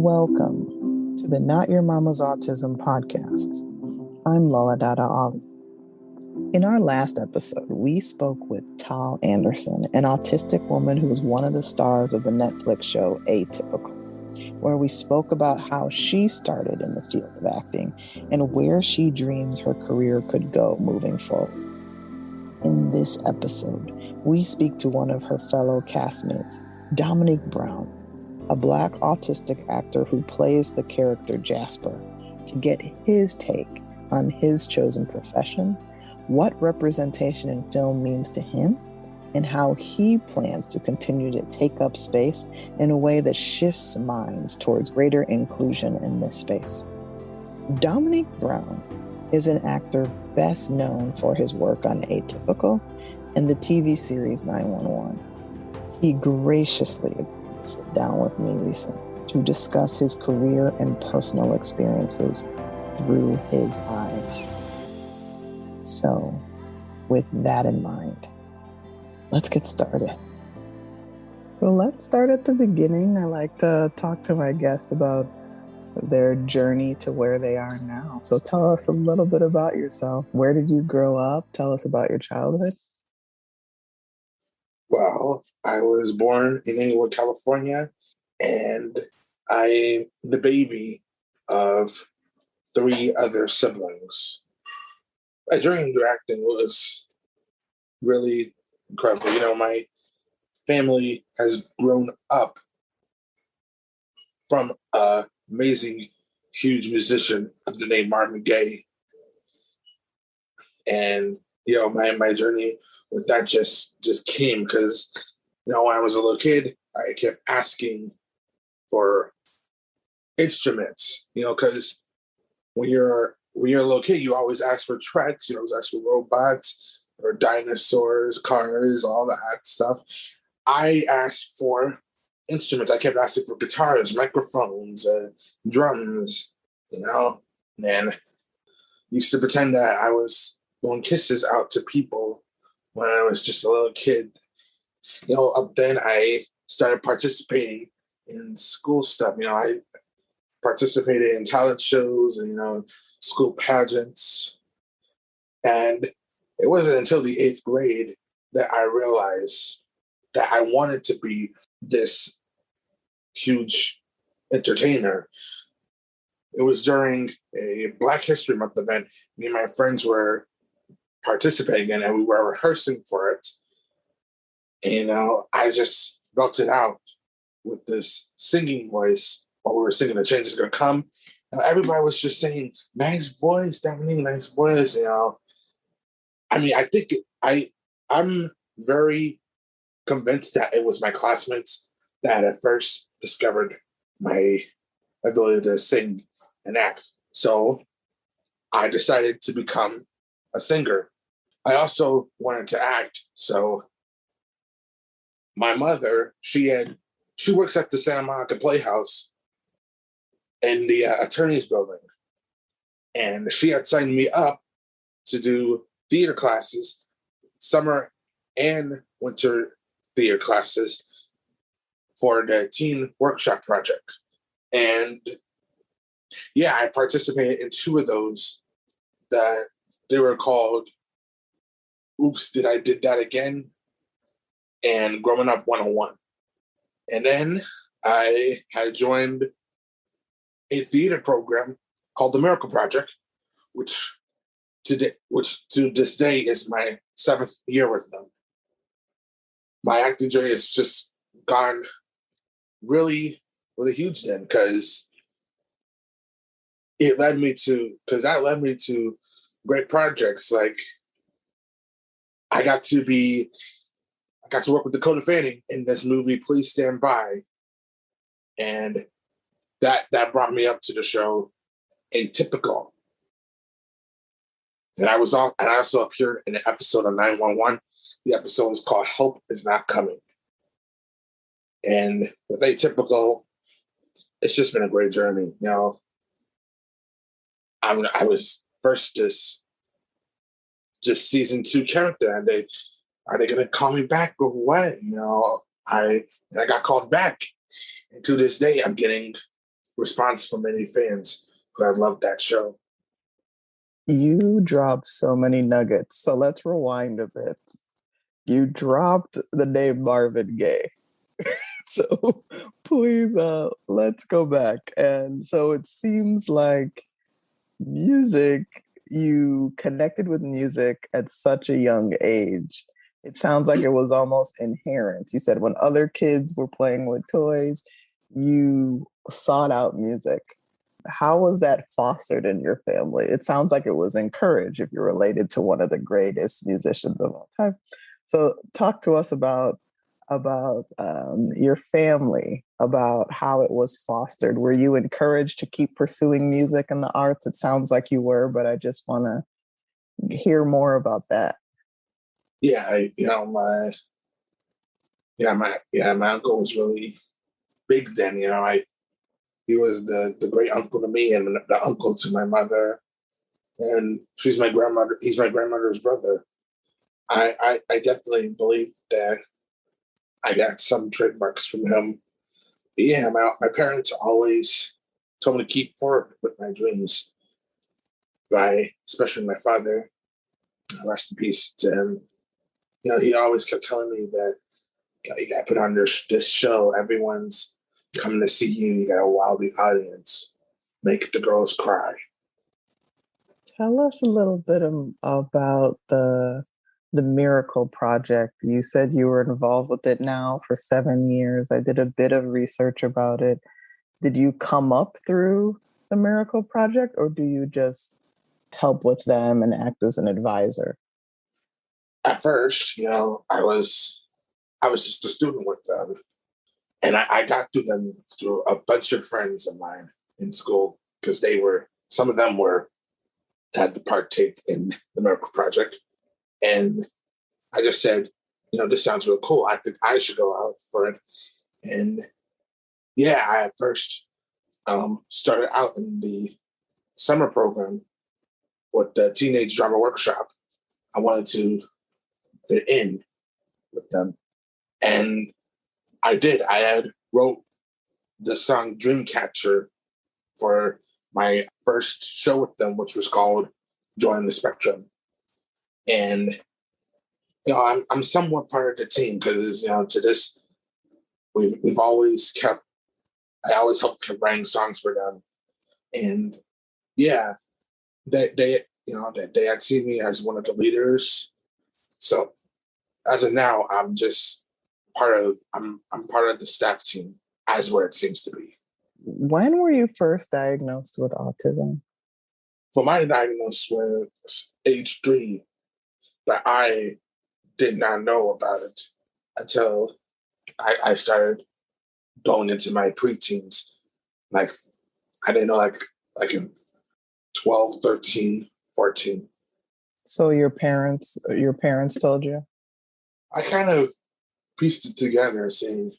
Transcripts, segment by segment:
Welcome to the Not Your Mama's Autism podcast. I'm Lola Dada Ali. In our last episode, we spoke with Tal Anderson, an autistic woman who was one of the stars of the Netflix show Atypical, where we spoke about how she started in the field of acting and where she dreams her career could go moving forward. In this episode, we speak to one of her fellow castmates, Domonique Brown, a Black autistic actor who plays the character Jasper, to get his take on his chosen profession, what representation in film means to him, and how he plans to continue to take up space in a way that shifts minds towards greater inclusion in this space. Domonique Brown is an actor best known for his work on Atypical and the TV series 911. He graciously agreed to sit down with me recently to discuss his career and personal experiences through his eyes. So, with that in mind, let's get started. So let's start at the beginning. I like to talk to my guests about their journey to where they are now. So tell us a little bit about yourself. Where did you grow up? Tell us about your childhood. Well, I was born in Inglewood, California, and I'm the baby of 3 other siblings. My journey into acting was really incredible. You know, my family has grown up from an amazing, huge musician of the name Marvin Gaye. And, you know, my journey with that just came because, you know, when I was a little kid, I kept asking for instruments, you know, because when you're a little kid, you always ask for tracks, you always ask for robots or dinosaurs, cars, all that stuff. I asked for instruments. I kept asking for guitars, microphones, drums, you know, and used to pretend that I was blowing kisses out to people when I was just a little kid. You know, up then I started participating in school stuff. You know, I participated in talent shows and, you know, school pageants. And it wasn't until the 8th grade that I realized that I wanted to be this huge entertainer. It was during a Black History Month event. Me and my friends were participating in it, and we were rehearsing for it. And, you know, I just felt it out with this singing voice while we were singing The Change Is Gonna Come. Now, everybody was just saying, nice voice, Dominique, nice voice, you know. I mean, I think I'm very convinced that it was my classmates that at first discovered my ability to sing and act. So I decided to become a singer. I also wanted to act. So my mother, she works at the Santa Monica Playhouse in the attorney's building. And she had signed me up to do theater classes, summer and winter theater classes for the teen workshop project. And yeah, I participated in 2 of those that they were called Oops, Did That Again? And Growing Up 101. And then I had joined a theater program called the Miracle Project, which to this day is my 7th year with them. My acting journey has just gone really, really huge then, because that led me to great projects. Like I got to work with Dakota Fanning in this movie, Please Stand By. And that brought me up to the show Atypical. And I also appeared in an episode of 911. The episode is called Help Is Not Coming. And with Atypical, it's just been a great journey. You know, I was first just season 2 character, and are they gonna call me back or what? You know, I got called back, and to this day I'm getting response from many fans who had loved that show. You dropped so many nuggets. So let's rewind a bit. You dropped the name Marvin Gaye. So please, let's go back. And so it seems like music, you connected with music at such a young age. It sounds like it was almost inherent. You said when other kids were playing with toys, you sought out music. How was that fostered in your family? It sounds like it was encouraged if you're related to one of the greatest musicians of all time. So talk to us about your family, about how it was fostered. Were you encouraged to keep pursuing music and the arts? It sounds like you were, but I just want to hear more about that. Yeah, my uncle was really big then. He was the great uncle to me and the uncle to my mother, and she's my grandmother. He's my grandmother's brother. I definitely believe that I got some trademarks from him. Yeah, my parents always told me to keep forward with my dreams. Especially my father, rest in peace to him. He always kept telling me that you got to put on this show. Everyone's coming to see you. You got to wow the audience, make the girls cry. Tell us a little bit about the Miracle Project. You said you were involved with it now for 7 years. I did a bit of research about it. Did you come up through the Miracle Project, or do you just help with them and act as an advisor? At first, I was just a student with them, and I got through them through a bunch of friends of mine in school because some of them had to partake in the Miracle Project, and I just said, this sounds real cool. I think I should go out for it. And yeah, I at first started out in the summer program with the Teenage Drama Workshop. I wanted to fit in with them. And I did. I had wrote the song Dreamcatcher for my first show with them, which was called Join the Spectrum. And I'm somewhat part of the team because to this we've always kept. I always helped keep writing songs for them, and yeah, they had seen me as one of the leaders. So as of now, I'm part of the staff team, as where it seems to be. When were you first diagnosed with autism? For my diagnosis was age 3, but I did not know about it until I started going into my preteens. Like I didn't know like in 12, 13, 14. So your parents told you? I kind of pieced it together saying,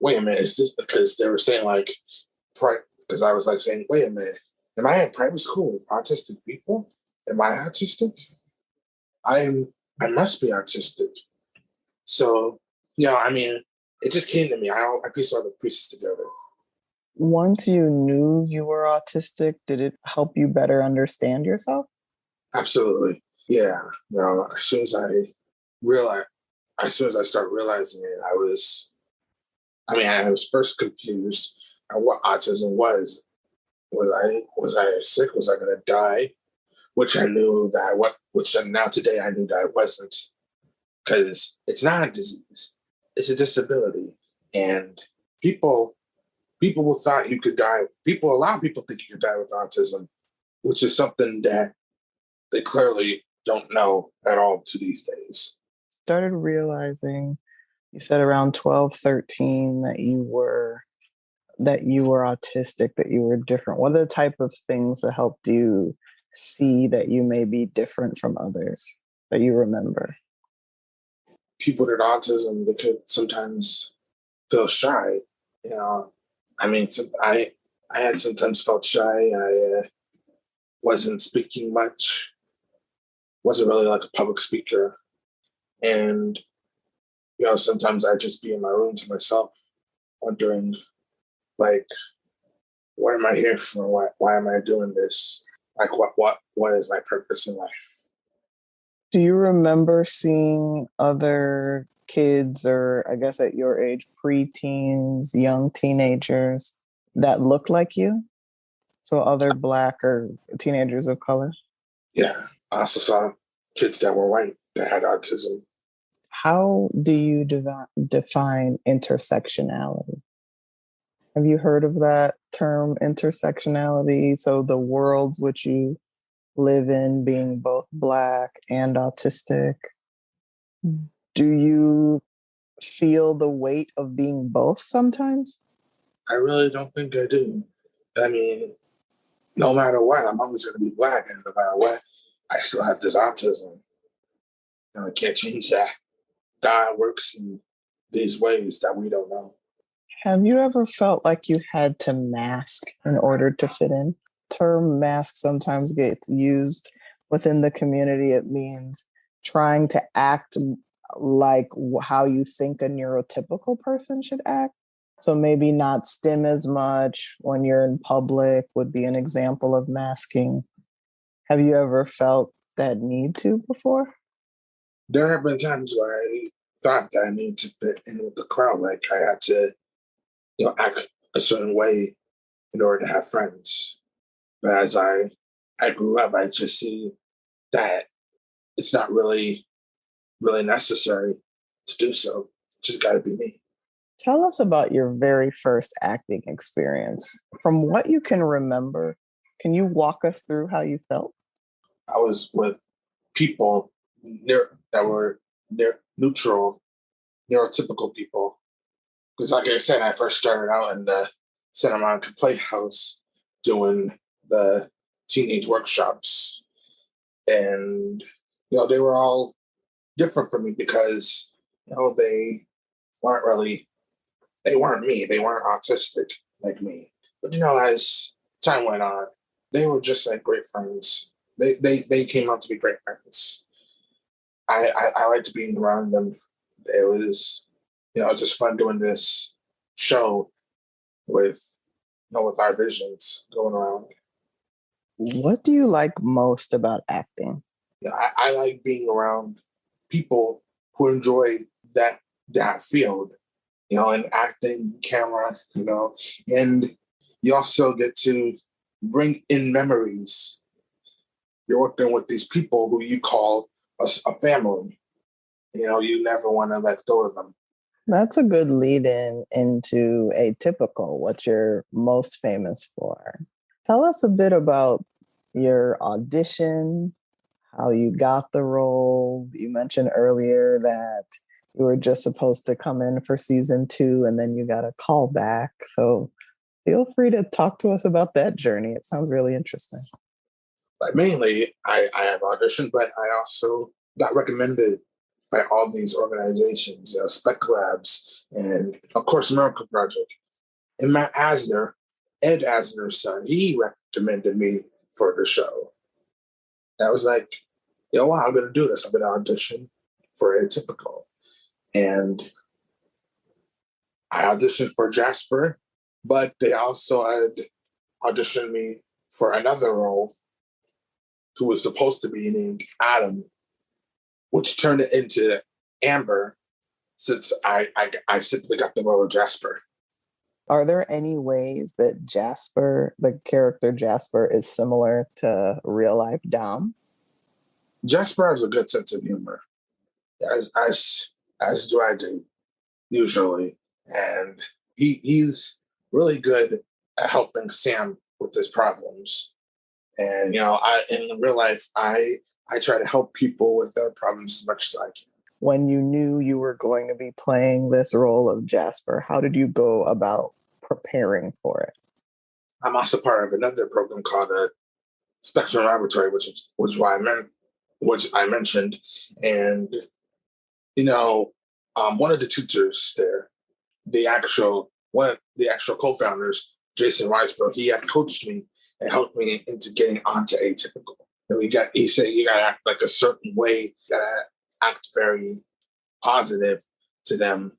wait a minute, is this because they were saying because I was like saying, wait a minute, am I in private school with autistic people? Am I autistic? I must be autistic. So, it just came to me. I pieced all the pieces together. Once you knew you were autistic, did it help you better understand yourself? Absolutely. Yeah. Realized, as soon as I started realizing it, I was first confused at what autism was. Was I sick? Was I going to die? Which I knew that which now today I knew that I wasn't, because it's not a disease, it's a disability, and people will thought you could die. A lot of people think you could die with autism, which is something that they clearly don't know at all to these days. Started realizing, you said around 12, 13, that you were autistic, that you were different. What are the type of things that helped you see that you may be different from others that you remember? People with autism, they could sometimes feel shy. You know, I had sometimes felt shy. I wasn't speaking much. Wasn't really like a public speaker, and sometimes I'd just be in my room to myself, wondering like what am I here for? Why am I doing this? Like, what is my purpose in life? Do you remember seeing other kids, or I guess at your age, preteens, young teenagers that looked like you? So other Black or teenagers of color? Yeah, I also saw kids that were white that had autism. How do you define intersectionality? Have you heard of that term, intersectionality? So the worlds which you live in being both Black and autistic. Do you feel the weight of being both sometimes? I really don't think I do. I mean, no matter what, I'm always going to be Black, and no matter what, I still have this autism. I can't change that. God works in these ways that we don't know. Have you ever felt like you had to mask in order to fit in? Term mask sometimes gets used within the community. It means trying to act like how you think a neurotypical person should act. So maybe not stim as much when you're in public would be an example of masking. Have you ever felt that need to before? There have been times where I thought that I needed to fit in with the crowd, like I had to, act a certain way in order to have friends. But as I grew up, I just see that it's not really necessary to do so. It's just got to be me. Tell us about your very first acting experience. From what you can remember, can you walk us through how you felt? I was with people that were neutral, neurotypical people. Because, like I said, I first started out in the Santa Monica Playhouse doing the teenage workshops, and they were all different from me because they weren't really they weren't me. They weren't autistic like me. But as time went on, they were just like great friends. They came out to be great friends. I liked being around them. It was just fun doing this show with with our visions going around. What do you like most about acting? I like being around people who enjoy that field, and acting, camera, and you also get to bring in memories. You're working with these people who you call a family. You never want to let go of them. That's a good lead in into Atypical, what you're most famous for. Tell us a bit about your audition, how you got the role. You mentioned earlier that you were just supposed to come in for season 2 and then you got a call back. So feel free to talk to us about that journey. It sounds really interesting. But mainly, I have auditioned, but I also got recommended by all these organizations, Spec Labs, and of course, Miracle Project. And Ed Asner's son, he recommended me for the show. I was like, wow, I'm going to do this. I'm going to audition for Atypical. And I auditioned for Jasper, but they also had auditioned me for another role who was supposed to be named Adam, which turned it into Amber since I simply got the role of Jasper. Are there any ways that Jasper, the character Jasper, is similar to real life Dom? Jasper has a good sense of humor, as do I do usually, and he's really good at helping Sam with his problems. And I in real life, I try to help people with their problems as much as I can. When you knew you were going to be playing this role of Jasper, how did you go about preparing for it? I'm also part of another program called a Spectrum Laboratory, which I mentioned, and one of the tutors there, one of the actual co-founders, Jason Weisbro, he had coached me and helped me into getting onto Atypical. And he said you gotta act like a certain way, you gotta act very positive to them,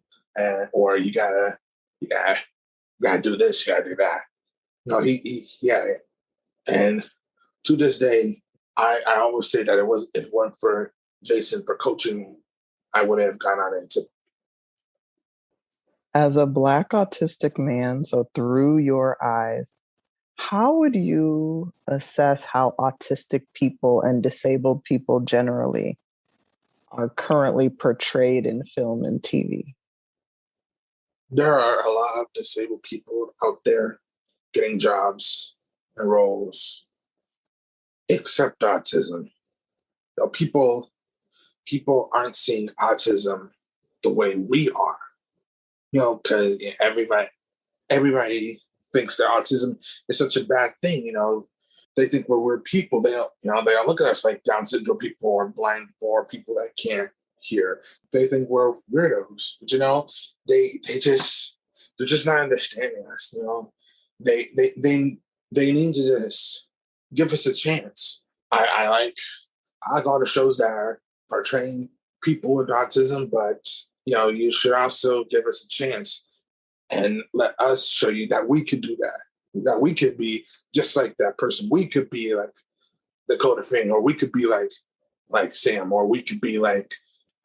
or you gotta do this, you gotta do that. No, he had it. And to this day, I always say that if it weren't for Jason for coaching me, I would have gone out into. As a Black autistic man, so through your eyes, how would you assess how autistic people and disabled people generally are currently portrayed in film and TV? There are a lot of disabled people out there getting jobs and roles, except autism. People aren't seeing autism the way we are. Because everybody thinks that autism is such a bad thing. They think we're people. They don't look at us like Down syndrome people or blind people or people that can't hear. They think we're weirdos. But they're just not understanding us. They need to just give us a chance. I like all the shows that are portraying people with autism, but you should also give us a chance and let us show you that we could do that we could be just like that person. We could be like Dakota Finn, or we could be like Sam, or we could be like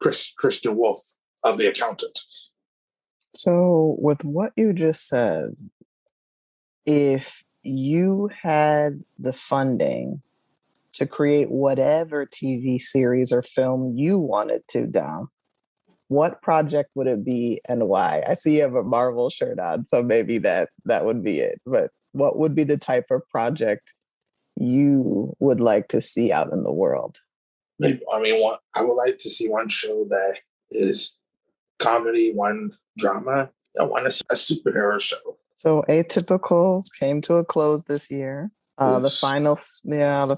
Christian Wolf of The Accountant. So, with what you just said, if you had the funding to create whatever TV series or film you wanted to, Dom, what project would it be and why? I see you have a Marvel shirt on, so maybe that would be it. But what would be the type of project you would like to see out in the world? I would like to see one show that is comedy, one drama, and one a superhero show. So Atypical came to a close this year. The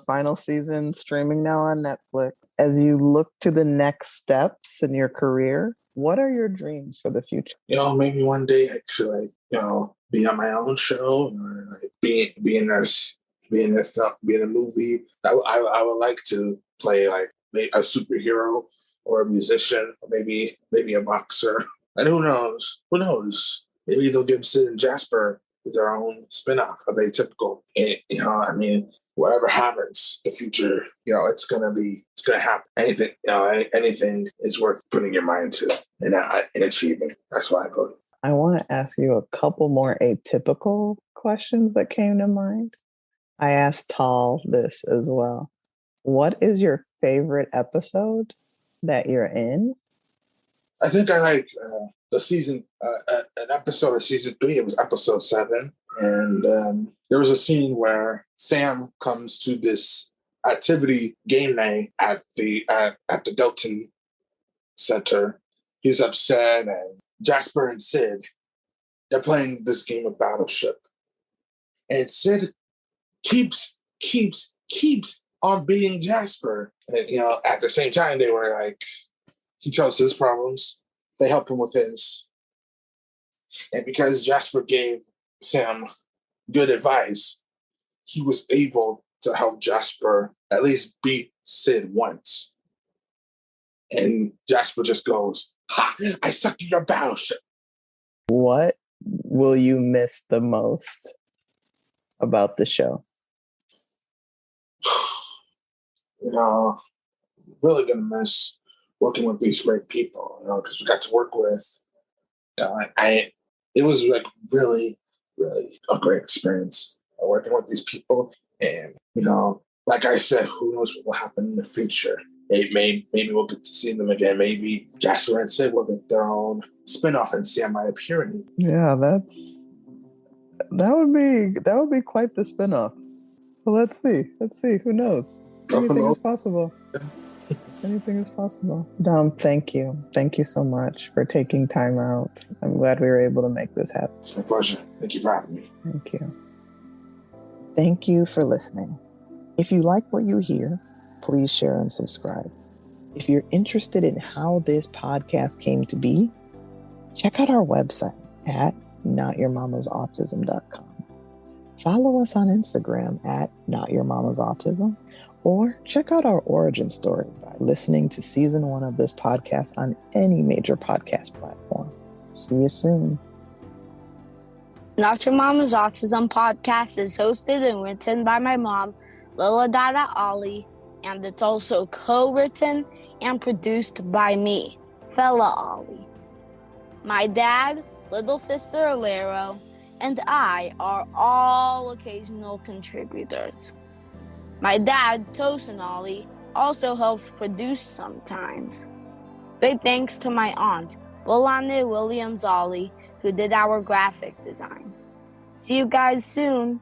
final season streaming now on Netflix. As you look to the next steps in your career, what are your dreams for the future? Maybe one day I could be on my own show, or like be in a movie. I would like to play like a superhero or a musician, or maybe a boxer. And who knows? Who knows? Maybe they'll give Sid and Jasper their own spinoff of Atypical. Whatever happens, the future, it's gonna happen. Anything is worth putting your mind to and achieving. That's why I voted. I want to ask you a couple more atypical questions that came to mind. I asked Tal this as well. What is your favorite episode that you're in? I think I like the season, an episode of season 3. It was episode 7, and there was a scene where Sam comes to this activity game night at the Delton Center. He's upset, and Jasper and Sid, they're playing this game of Battleship, and Sid keeps on beating Jasper. And at the same time, they were like, he tells his problems, they help him with his. And because Jasper gave Sam good advice, he was able to help Jasper at least beat Sid once. And Jasper just goes, "Ha! I suck at your battleship." What will you miss the most about the show? Really gonna miss working with these great people, because we got to work with. It was like really, really a great experience working with these people, and like I said, who knows what will happen in the future. Maybe we'll get to see them again. Maybe Jasper and Sid will get their own spinoff, and Sam might appear in it. Yeah, that would be quite the spinoff. So let's see. Who knows? Anything is possible. Anything is possible. Dom, thank you. Thank you so much for taking time out. I'm glad we were able to make this happen. It's my pleasure. Thank you for having me. Thank you. Thank you for listening. If you like what you hear, please share and subscribe. If you're interested in how this podcast came to be, check out our website at notyourmamasautism.com. Follow us on Instagram at notyourmamasautism, or check out our origin story by listening to season 1 of this podcast on any major podcast platform. See you soon. Not Your Mama's Autism podcast is hosted and written by my mom, Lila Dada Ali, and it's also co-written and produced by me, Fela Ali. My dad, little sister Alero, and I are all occasional contributors. My dad, Tosin Ali, also helps produce sometimes. Big thanks to my aunt, Bolane Williams Ali, who did our graphic design. See you guys soon.